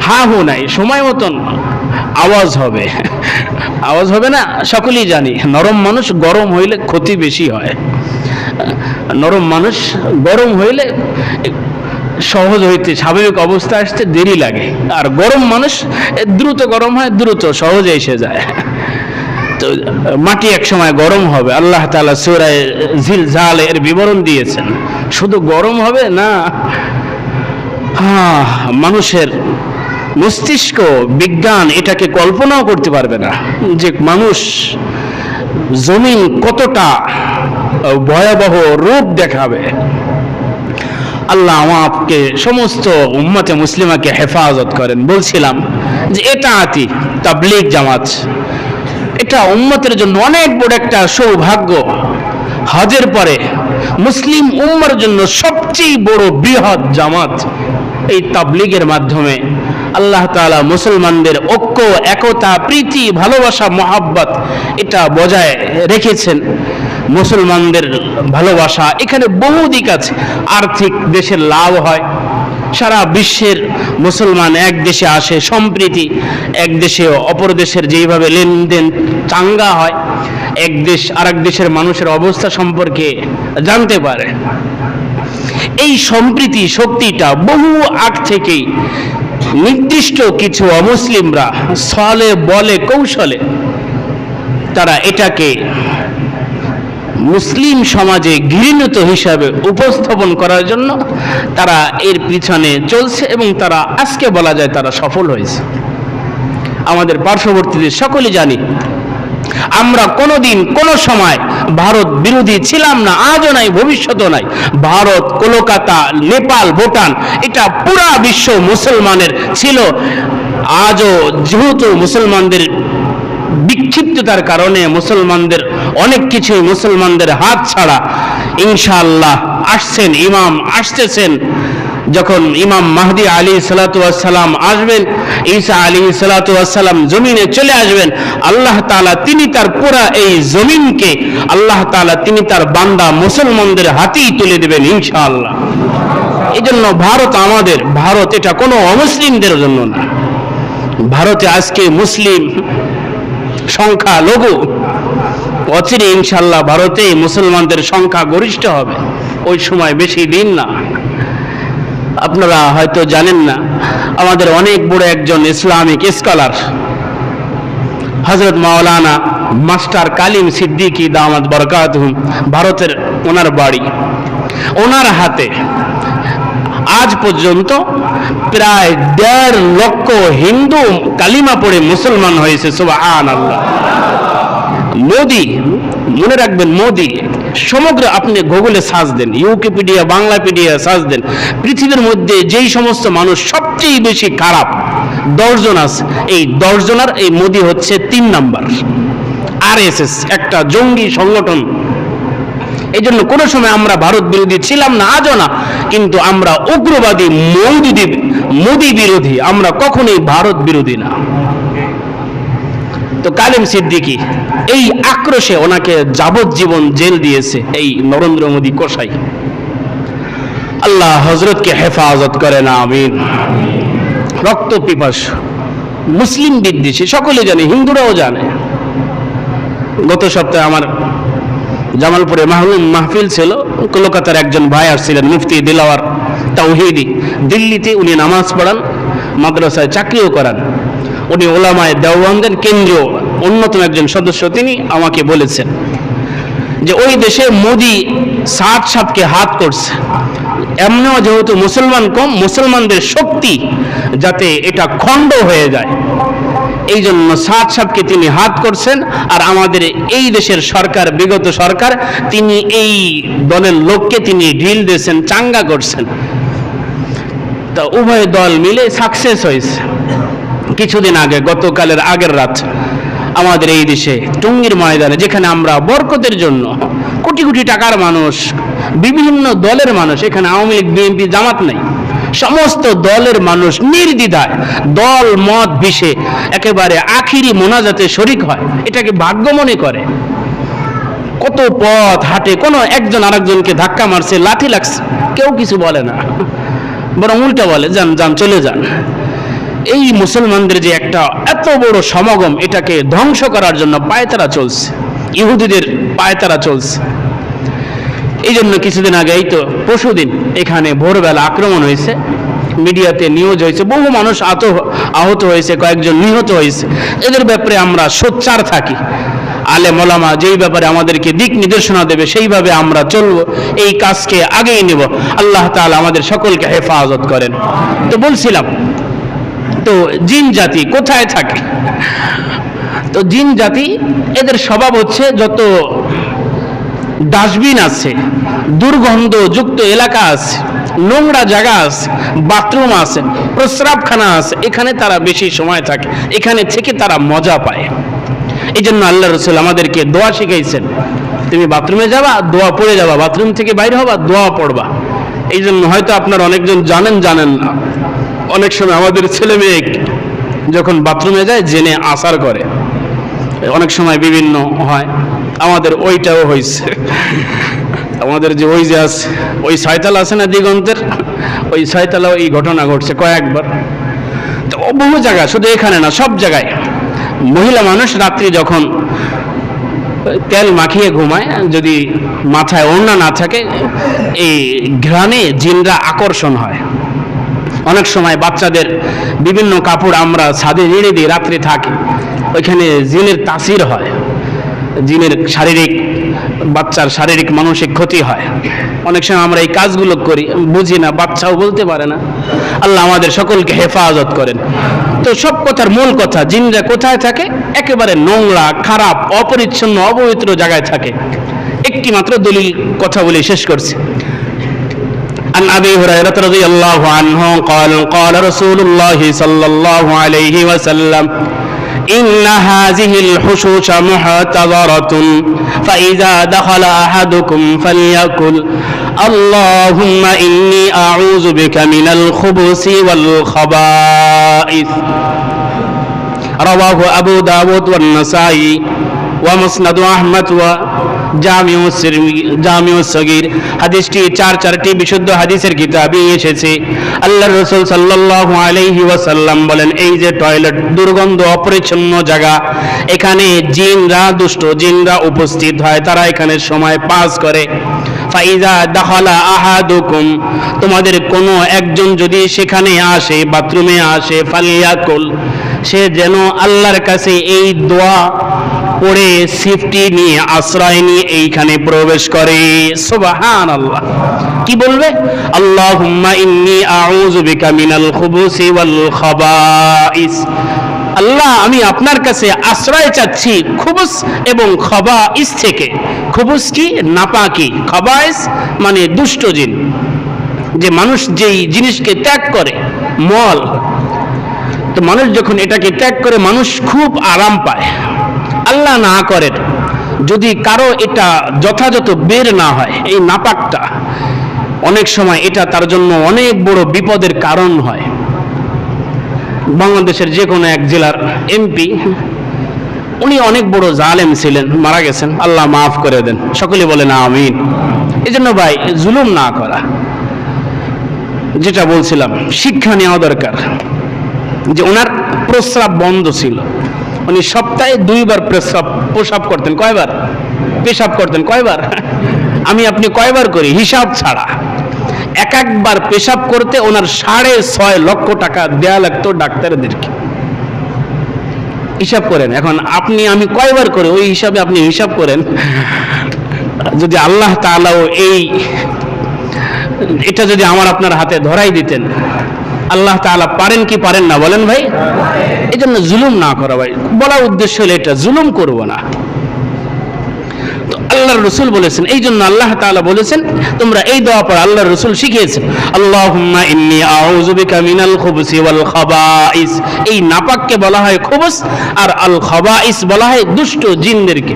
হা হু নাই। সময় মতন আওয়াজ হবে, আওয়াজ হবে না? সকলেই জানি নরম মানুষ গরম হইলে ক্ষতি বেশি হয়। নরম মানুষ গরম হইলে সহজ হইতে, স্বাভাবিক অবস্থা আসতে দেরি লাগে। আর গরম মানুষ দ্রুত গরম হয়, দ্রুত সহজে এসে যায়। তো মাটি এক সময় গরম হবে। আল্লাহ তাআলা সূরা জিলজাল এর বিবরণ দিয়েছেন। শুধু গরম হবে না, মানুষের মস্তিষ্ক, বিজ্ঞান এটাকে কল্পনাও করতে পারবে না যে মানুষ, জমিন কতটা ভয়াবহ রূপ দেখাবে। আল্লাহ আমাকে সমস্ত উম্মতে মুসলিমাকে হেফাজত করেন। বলছিলাম যে এটা তাবলীগ জামাত, এটা উম্মতের জন্য অনেক বড় একটা সৌভাগ্য। হজের পরে মুসলিম উম্মার জন্য সবচেয়ে বড় বৃহৎ জামাত এই তাবলীগের মাধ্যমে আল্লাহ তাআলা মুসলমানদের ঐক্য, একতা, প্রীতি, ভালোবাসা, মহাব্বত এটা বজায় রেখেছেন। মুসলমানদের ভালোবাসা এখানে বহু দিক আছে। আর্থিক দেশের লাভ হয়, সারা বিশ্বের মুসলমান এক দেশে আসে, সম্প্রীতি এক দেশে অপর দেশের যেইভাবে লেনদেন চাঙ্গা হয়, এক দেশ আরেক দেশের মানুষের অবস্থা সম্পর্কে জানতে পারে। এই সম্প্রীতি শক্তিটা বহু আগ থেকেই নির্দিষ্ট কিছু অমুসলিমরা ছলে বলে কৌশলে তারা এটাকে মুসলিম সমাজে ঘৃণিত হিসাবে উপস্থাপন করার জন্য তারা এর পিছনে চলছে এবং তারা আজকে বলা যায় তারা সফল হয়েছে। আমাদের পার্শ্ববর্তী দেশ সকলে জানি, আমরা কোনোদিন কোনো সময় ভারত বিরোধী ছিলাম না, আজও নাই, ভবিষ্যতেও নাই। ভারত, কলকাতা, নেপাল, ভুটান এটা পুরা বিশ্ব মুসলমানের ছিল। আজও যেহেতু মুসলমানদের বিক্ষিপ্ততার কারণে মুসলমানদের অনেক কিছুই মুসলমানদের হাত ছাড়া, ইনশাআল্লাহ আসছেন ইমাম, আসতেছেন। যখন ইমাম মাহদি আলাইহিস সালাতু ওয়াস সালাম আসবেন, ঈসা আলাইহিস সালাতু ওয়াস সালাম জমিনে চলে আসবেন, আল্লাহ তাআলা তিনি তার পুরা এই জমিনকে আল্লাহ তাআলা তিনি তার বান্দা মুসলমানদের হাতেই তুলে দেবেন ইনশাআল্লাহ। এই জন্য ভারত আমাদের, ভারত এটা কোনো অমুসলিমদের জন্য না। ভারতে আজকে মুসলিম সংখ্যা লঘু, অচিরে ইনশাআল্লাহ ভারতে মুসলমানদের সংখ্যা গরিষ্ঠ হবে, ওই সময় বেশি দিন না। আপনারা হয়তো জানেন না, আমাদের অনেক বড় একজন Islamic scholar Hazrat Maulana master Kalim Siddiqui দামাত বরকাতুহুম, ভারতের ওনার বাড়ি, ওনার হাতে আজ পর্যন্ত প্রায় 1.5 লক্ষ হিন্দু কালিমা পড়ে মুসলমান হয়েছে। সুবহানাল্লাহ। মোদি, মনে রাখবেন, মোদি সমগ্র, আপনি গুগলে সার্চ দেন, উইকিপিডিয়া, বাংলাপিডিয়া সার্চ দেন, পৃথিবীর মধ্যে যেই সমস্ত মানুষ সবচেয়ে বেশি খারাপ 10 জন আছে, এই 10 জনের এই মোদি হচ্ছে 3 নাম্বার। আরএসএস একটা জঙ্গি সংগঠন। এই জন্য কোনো সময় আমরা ভারত বিরোধী ছিলাম না, আজও না, কিন্তু আমরা উগ্রবাদী, মোদি বিরোধী, আমরা কখনোই ভারত বিরোধী না। তো কালিম সিদ্দিকী এই আক্রোশে ওনাকে যাবজ্জীবন জেল দিয়েছে এই নরেন্দ্র মোদী কসাই। আল্লাহ হযরতকে হেফাজত করেন, আমিন। রক্ত পিপাসু, মুসলিম বিদ্বেষী, সকলে জানে, হিন্দুরাও জানে। গত সপ্তাহে আমার জামালপুরে মাহফিল ছিল, কলকাতার একজন ভাই আসছিলেন, মুফতি দিলাওয়ার তাওহীদি, দিল্লিতে উনি নামাজ পড়ান, মাদ্রাসায় চাকরিও করান। উনি ওলামায়ে দেওবন্দের কেন্দ্রীয় অন্যতম একজন সদস্য। তিনি আমাকে বলেছেন যে ওই দেশে মোদি সাহকে হাত করছে, এমনও যেহেতু মুসলমান কম, মুসলমানদের শক্তি যাতে এটা খণ্ড হয়ে যায়, এই জন্য সাহকে তিনি হাত করছেন। আর আমাদের এই দেশের সরকার, বিগত সরকার, তিনি এই দলের লোককে তিনি ঢিল দিয়েছেন, চাঙ্গা করছেন। তা উভয় দল মিলে সাকসেস হয়েছে। কিছুদিন আগে, গতকালের আগের রাত, আমাদের এই দেশে টঙ্গীর ময়দানে, যেখানে আমরা বরকতের জন্য কোটি কোটি টাকার মানুষ, বিভিন্ন দলের মানুষ, এখানে আওয়ামী লীগ, বিএনপি, জামাত নাই, সমস্ত দলের মানুষ নির্দ্বিধায় দল মত বিষে একেবারে আখিরি মোনাজাতে শরিক হয়, এটাকে ভাগ্য মনে করে। কত পথ হাঁটে, কোনো একজন আরেকজনকে ধাক্কা মারছে, লাঠি লাগছে, কেউ কিছু বলে না, বরং উল্টা বলে যান যান, চলে যান। এই মুসলমানদের যে একটা এত বড় সমাগম, এটাকে ধ্বংস করার জন্য পায়তারা চলছে, ইহুদিদের পায়তারা চলছে। এই জন্য কিছুদিন আগে, এই তো পরশুদিন, এখানে ভোরবেলা আক্রমণ হয়েছে, মিডিয়াতে নিউজ হয়েছে, বহু মানুষ আহত হয়েছে, কয়েকজন নিহত হয়েছে। এদের ব্যাপারে আমরা সোচ্চার থাকি। আলেম ওলামা যেই ব্যাপারে আমাদেরকে দিক নির্দেশনা দেবে সেইভাবে আমরা চলব, এই কাজকে আগেই নেব। আল্লাহ তাআলা আমাদের সকলকে হেফাজত করেন। তো বলছিলাম, তো জিন জাতি কোথায় থাকে? তো জিন জাতি, এদের স্বভাব হচ্ছে, যত ডাস্টবিন আছে, দুর্গন্ধযুক্ত এলাকা আছে, নোংরা জায়গা আছে, বাথরুম আছে, প্রস্রাবখানা আছে, এখানে তারা বেশি সময় থাকে, এখানে থেকে তারা মজা পায়। এই জন্য আল্লাহ রাসূল আমাদেরকে দোয়া শিখাইছেন, তুমি বাথরুমে যাবা, দোয়া পড়ে যাবা, বাথরুম থেকে বাইরে হবা, দোয়া পড়বা। এই জন্য হয়তো আপনারা অনেকজন জানেন না, অনেক সময় আমাদের ছেলে মেয়ে যখন বাথরুমে যায় জেনে আসার করে, অনেক সময় বিভিন্ন হয়। আমাদের ওইটাও হয়েছে, আমাদের যে ওই যে আছে ওই ছয়তলা আছে না দিগন্তের, ওই ছয়তলাও এই ঘটনা ঘটছে কয়েকবার। তো বহু জায়গা, শুধু এখানে না, সব জায়গায় মহিলা মানুষ রাত্রি যখন তেল মাখিয়ে ঘুমায়, যদি মাথায় ওড়না না থাকে, এই ঘ্রাণে জিনরা আকর্ষণ হয়। অনেক সময় বাচ্চাদের বিভিন্ন কাপড় আমরা ছাদে নেড়ে দিই, রাত্রে থাকে, ওইখানে জিনের তাসির হয়, জিনের বাচ্চার শারীরিক মানসিক ক্ষতি হয়। অনেক সময় আমরা এই কাজগুলো করি, বুঝি না, বাচ্চাও বলতে পারে না। আল্লাহ আমাদের সকলকে হেফাজত করেন। তো সব কথার মূল কথা, জিনরা কোথায় থাকে? একেবারে নোংরা, খারাপ, অপরিচ্ছন্ন, অপবিত্র জায়গায় থাকে। একটি মাত্র দলিল কথা বলে শেষ করছি। عن أبي هريرة رضي الله عنه قال قال رسول الله صلى الله عليه وسلم إن هذه الحشوش محتضرة فإذا دخل أحدكم فليقل اللهم إني أعوذ بك من الخبث والخبائث رواه أبو داود والنسائي ومسند أحمد জামিউ সগীর। হাদিসটি চারটি বিশুদ্ধ হাদিসের কিতাবে এসেছে। আল্লাহর রাসূল সাল্লাল্লাহু আলাইহি ওয়াসাল্লাম বলেন, এই যে টয়লেট, দুর্গন্ধ, অপরিচ্ছন্ন জায়গা, এখানে দুষ্ট জিনরা উপস্থিত হয়, তারা এখানে সময় পাস করে। ফাইজা দাখালা আহাদুকুম, তোমাদের কোনো একজন যদি সেখানে আসে, বাথরুমে আসে, ফালিয়াকুল, সে যেন আল্লাহর কাছে এই দোয়া পড়ে সেফটি নিয়ে, আশ্রয় নিয়ে এইখানে প্রবেশ করে। সুবহানাল্লাহ। কি বলবে? আল্লাহুম্মা ইন্নী আউযু বিকা মিনাল খুবুসি ওয়াল খাবাইস। আল্লাহ, আমি আপনার কাছে আশ্রয় চাচ্ছি খুবুস এবং খাবাইস থেকে। খুবুস কি? নাপাকি। খাবাইস মানে দুষ্ট জিন। যে মানুষ যেই জিনিসকে ত্যাগ করে, মল, তো মানুষ যখন এটাকে ত্যাগ করে, মানুষ খুব আরাম পায়। আল্লাহ না করেন, যদি কারো এটা যথাযথ বের না হয়, এই নাপাকটা, অনেক সময় এটা তার জন্য অনেক বড় বিপদের কারণ হয়। বাংলাদেশের যে কোনো এক জেলার এমপি, উনি অনেক বড় জালেম ছিলেন, মারা গেছেন, আল্লাহ মাফ করে দেন, সকলে বলেন আমিন। এই জন্য ভাই, জুলুম না করা, যেটা বলছিলাম, শিক্ষা নেওয়া দরকার। যে ওনার প্রস্রাব বন্ধ ছিল, উনি সপ্তাহে 2 বার প্রস্রাব করতেন। কয়বার পেশাব করতেন? কয়বার? আমি আপনি কয়বার করি হিসাব ছাড়া? একবার পেশাব করতে ওনার 6.5 লক্ষ টাকা দেয়া লাগতো ডাক্তারদেরকে। হিসাব করেন, এখন আপনি আমি কয়বার করে, ওই হিসাবে আপনি হিসাব করেন। যদি আল্লাহ তাআলাও এটা যদি আমার আপনার হাতে ধরাই দিতেন, আল্লাহ তাআলা পারেন কি পারেন না বলেন ভাই? এই জন্য জুলুম না করা ভাই, বলা উদ্দেশ্য হলো এটা, জুলুম করব না। তো আল্লাহর রাসূল বলেছেন, এই জন্য আল্লাহ তাআলা বলেছেন তোমরা এই দোয়া পড়ো। আল্লাহর রাসূল শিখিয়েছেন, আল্লাহুম্মা ইন্নী আউযু বিকা মিনাল খুবুসি ওয়াল খাবাইস। এই নাপাককে বলা হয় খুবুস, আর আল খাবাইস বলা হয় দুষ্ট জিনদেরকে।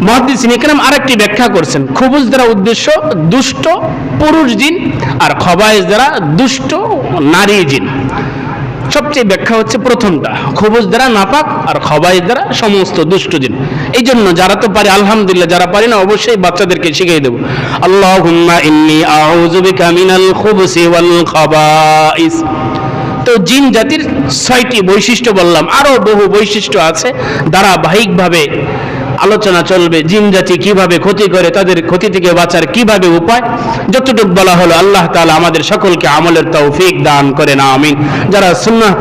মুহাদ্দিসিন ইকরাম আরেকটি ব্যাখ্যা করছেন, খুবুস দ্বারা উদ্দেশ্য দুষ্ট পুরুষ জিন, আর খাবাইস দ্বারা দুষ্ট নারী জিন। সবচেয়ে ব্যাখ্যা হচ্ছে প্রথমটা, খুবুস দ্বারা নাপাক, আর খাবাইস দ্বারা সমস্ত দুষ্ট জিন। এই জন্য যারা তো পারে আলহামদুলিল্লাহ, যারা পারে না অবশ্যই বাচ্চাদেরকে শিখিয়ে দেব। আল্লাহুম্মা ইন্নী আউযু বিকা মিনাল খুবুসি ওয়াল খাবাইস। তো জিন জাতির 6টি বৈশিষ্ট্য বললাম, আরো বহু বৈশিষ্ট্য আছে, ধারাবাহিকভাবে আলোচনা চলবে। জিন জাতি কিভাবে ক্ষতি করে, তাদের ক্ষতি থেকে বাঁচার কিভাবে উপায়, যতটুকু বলা হলো, আল্লাহ তাআলা আমাদের সকলকে আমলের তৌফিক দান করেন, আমিন। যারা সুন্নাহ